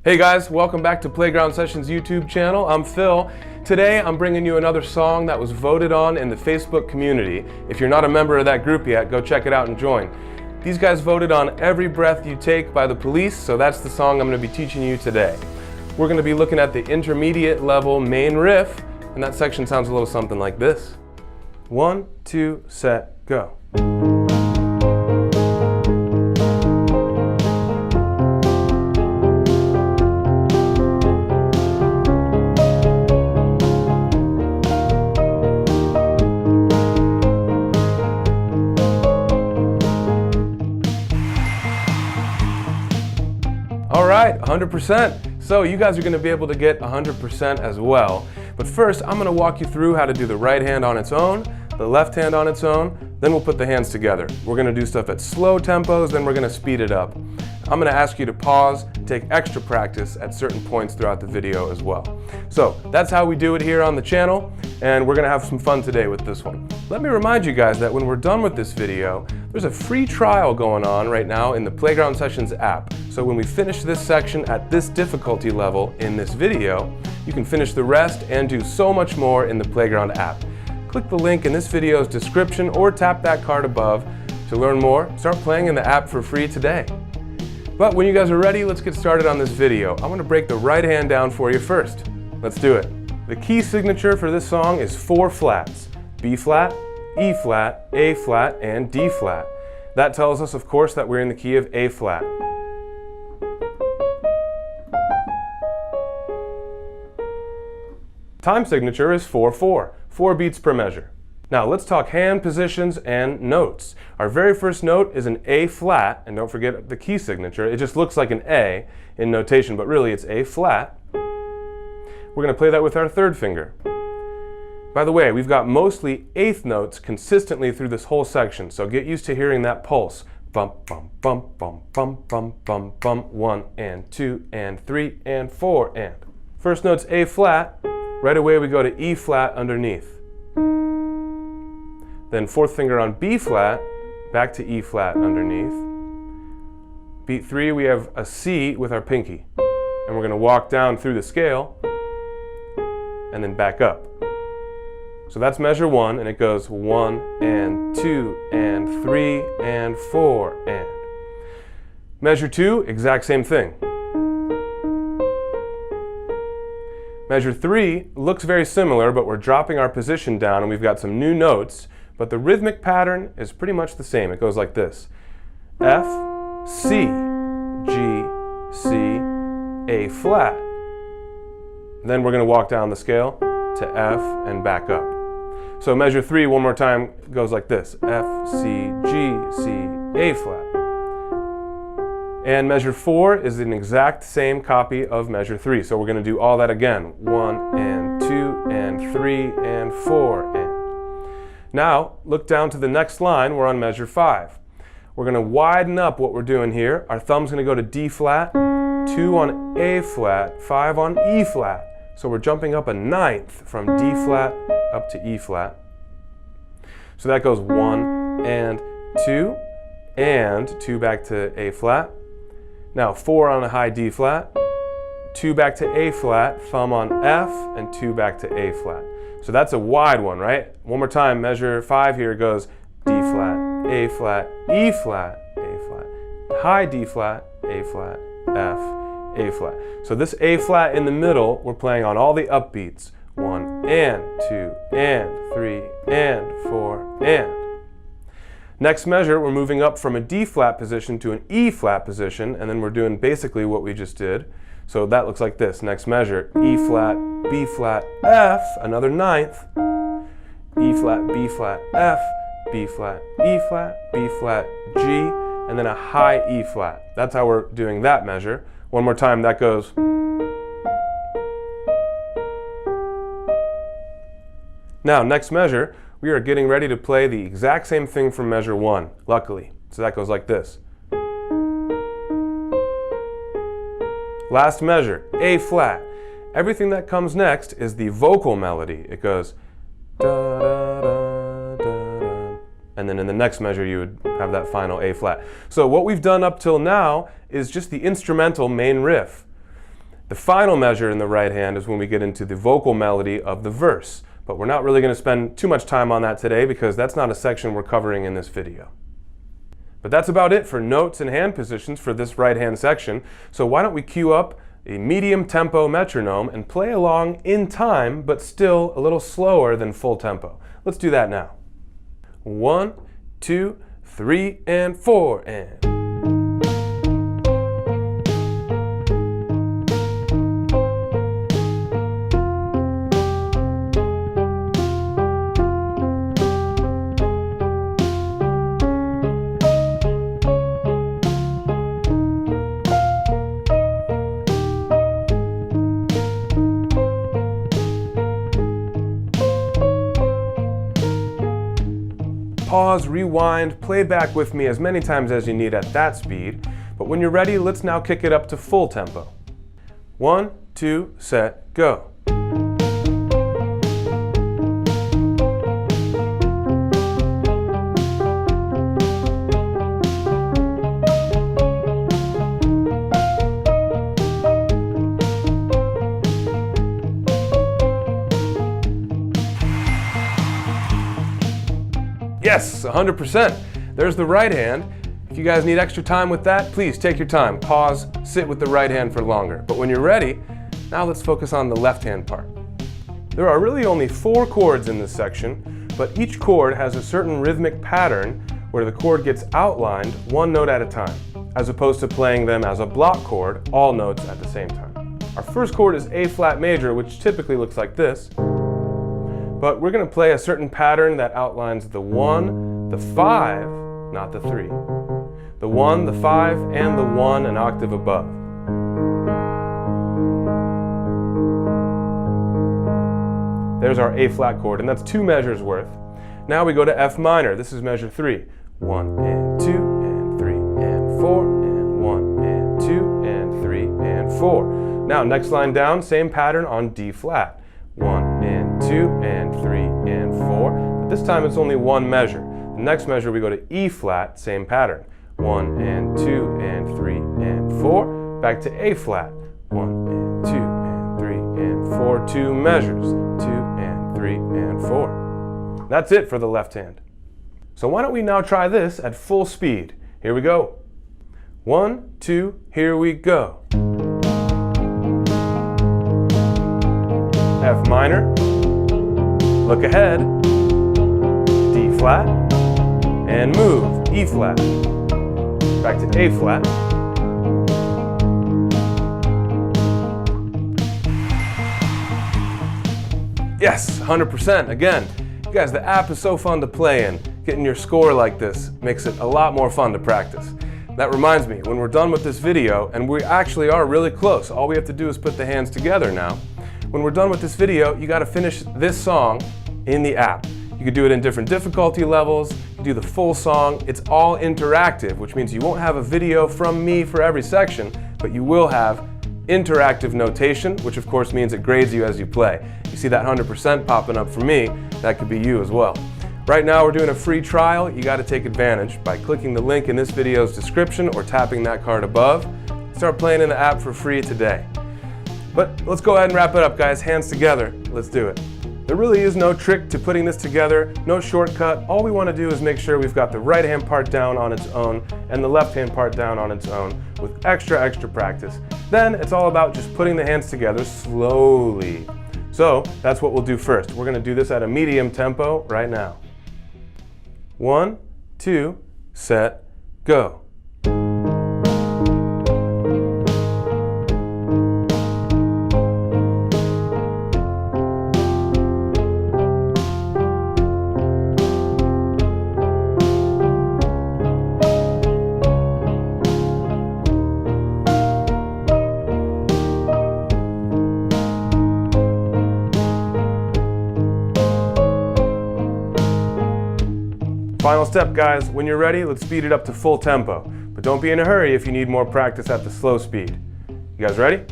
Hey guys, welcome back to Playground Sessions YouTube channel. I'm Phil. Today I'm bringing you another song that was voted on in the Facebook community. If you're not a member of that group yet, go check it out and join. These guys voted on Every Breath You Take by The Police, so that's the song I'm going to be teaching you today. We're going to be looking at the intermediate level main riff, and that section sounds a little something like this. 1, 2, set, go. All right, 100%. So you guys are going to be able to get 100% as well. But first, I'm going to walk you through how to do the right hand on its own, the left hand on its own, then we'll put the hands together. We're going to do stuff at slow tempos, then we're going to speed it up. I'm going to ask you to pause, take extra practice at certain points throughout the video as well. So that's how we do it here on the channel, and we're going to have some fun today with this one. Let me remind you guys that when we're done with this video, there's a free trial going on right now in the Playground Sessions app. So when we finish this section at this difficulty level in this video, you can finish the rest and do so much more in the Playground app. Click the link in this video's description or tap that card above to learn more. Start playing in the app for free today. But when you guys are ready, let's get started on this video. I'm going to break the right hand down for you first. Let's do it. The key signature for this song is 4 flats: B flat, E flat, A flat, and D flat. That tells us, of course, that we're in the key of A flat. Time signature is 4/4, 4 beats per measure. Now let's talk hand positions and notes. Our very first note is an A flat, and don't forget the key signature. It just looks like an A in notation, but really it's A flat. We're going to play that with our third finger. By the way, we've got mostly eighth notes consistently through this whole section, so get used to hearing that pulse. Bump, bump, bump, bump, bump, bump, bump, bump, 1 and 2 and 3 and 4 and. First note's A flat, right away we go to E flat underneath. Then fourth finger on B flat, back to E flat underneath. Beat 3, we have a C with our pinky. And we're going to walk down through the scale and then back up. So that's measure 1, and it goes 1 and 2 and 3 and 4 and. Measure 2, exact same thing. Measure 3 looks very similar, but we're dropping our position down and we've got some new notes, but the rhythmic pattern is pretty much the same. It goes like this: F, C, G, C, A flat. Then we're going to walk down the scale to F and back up. So measure 3 one more time goes like this: F, C, G, C, A flat. And measure 4 is an exact same copy of measure 3. So we're going to do all that again. 1 and 2 and 3 and 4 and. Now look down to the next line. We're on measure 5. We're going to widen up what we're doing here. Our thumb's going to go to D flat, 2 on A flat, 5 on E flat. So we're jumping up a ninth from D flat up to E flat. So that goes 1 and 2 back to A flat. Now 4 on a high D flat, 2 back to A flat, thumb on F, and 2 back to A flat. So that's a wide one, right? One more time, measure 5 here goes D flat, A flat, E flat, A flat, high D flat, A flat, F, A flat. So this A flat in the middle, we're playing on all the upbeats. 1 and 2 and 3 and 4 and. Next measure, we're moving up from a D flat position to an E flat position, and then we're doing basically what we just did. So that looks like this. Next measure, E flat, B flat, F, another ninth, E flat, B flat, F, B flat, E flat, B flat, G, and then a high E flat. That's how we're doing that measure. One more time, that goes. Now, next measure, we are getting ready to play the exact same thing from measure 1, luckily. So that goes like this. Last measure, A flat. Everything that comes next is the vocal melody. It goes da da da da da, and then in the next measure you would have that final A flat. So what we've done up till now is just the instrumental main riff. The final measure in the right hand is when we get into the vocal melody of the verse. But we're not really going to spend too much time on that today because that's not a section we're covering in this video. But that's about it for notes and hand positions for this right hand section. So why don't we cue up a medium tempo metronome and play along in time, but still a little slower than full tempo. Let's do that now. 1, 2, 3, and 4, and... Pause, rewind, play back with me as many times as you need at that speed. But when you're ready, let's now kick it up to full tempo. 1, 2, set, go. Yes, 100%. There's the right hand. If you guys need extra time with that, please take your time. Pause, sit with the right hand for longer. But when you're ready, now let's focus on the left hand part. There are really only 4 chords in this section, but each chord has a certain rhythmic pattern where the chord gets outlined one note at a time, as opposed to playing them as a block chord, all notes at the same time. Our first chord is A flat major, which typically looks like this. But we're going to play a certain pattern that outlines the 1, the 5, not the 3. The 1, the 5, and the 1 an octave above. There's our A flat chord, and that's 2 measures worth. Now we go to F minor. This is measure 3. 1 and 2 and 3 and 4 and 1 and 2 and 3 and 4. Now next line down, same pattern on D flat. 1 and 2 and 3 and 4. But this time it's only 1 measure. The next measure we go to E flat, same pattern. 1 and 2 and 3 and 4. Back to A flat. 1 and 2 and 3 and 4. 2 measures. 2 and 3 and 4. That's it for the left hand. So why don't we now try this at full speed. Here we go. 1, 2, here we go. F minor, look ahead, D flat, and move, E flat, back to A flat, yes, 100%, again. You guys, the app is so fun to play in. Getting your score like this makes it a lot more fun to practice. That reminds me, when we're done with this video, and we actually are really close, all we have to do is put the hands together now. When we're done with this video, you got to finish this song in the app. You could do it in different difficulty levels, you do the full song. It's all interactive, which means you won't have a video from me for every section, but you will have interactive notation, which of course means it grades you as you play. You see that 100% popping up for me, that could be you as well. Right now we're doing a free trial. You got to take advantage by clicking the link in this video's description or tapping that card above. Start playing in the app for free today. But let's go ahead and wrap it up, guys. Hands together. Let's do it. There really is no trick to putting this together, no shortcut. All we want to do is make sure we've got the right hand part down on its own and the left hand part down on its own with extra practice. Then it's all about just putting the hands together slowly. So that's what we'll do first. We're going to do this at a medium tempo right now. 1, 2, set, go. Final step, guys. When you're ready, let's speed it up to full tempo. But don't be in a hurry if you need more practice at the slow speed. You guys ready?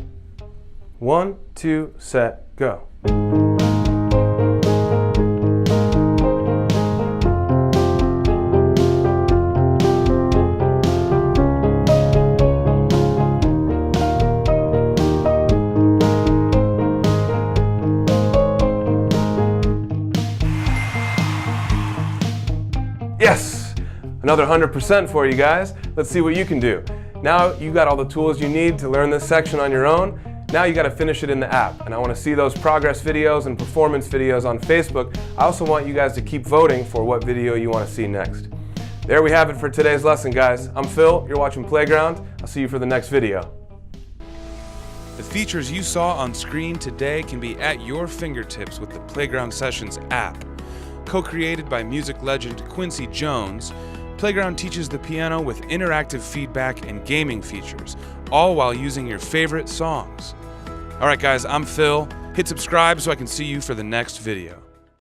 1, 2, set, go. Another 100% for you guys. Let's see what you can do. Now you got all the tools you need to learn this section on your own. Now you got to finish it in the app, and I want to see those progress videos and performance videos on Facebook. I also want you guys to keep voting for what video you want to see next. There we have it for today's lesson, guys. I'm Phil, you're watching Playground. I'll see you for the next video. The features you saw on screen today can be at your fingertips with the Playground Sessions app. Co-created by music legend Quincy Jones, Playground teaches the piano with interactive feedback and gaming features, all while using your favorite songs. Alright guys, I'm Phil. Hit subscribe so I can see you for the next video.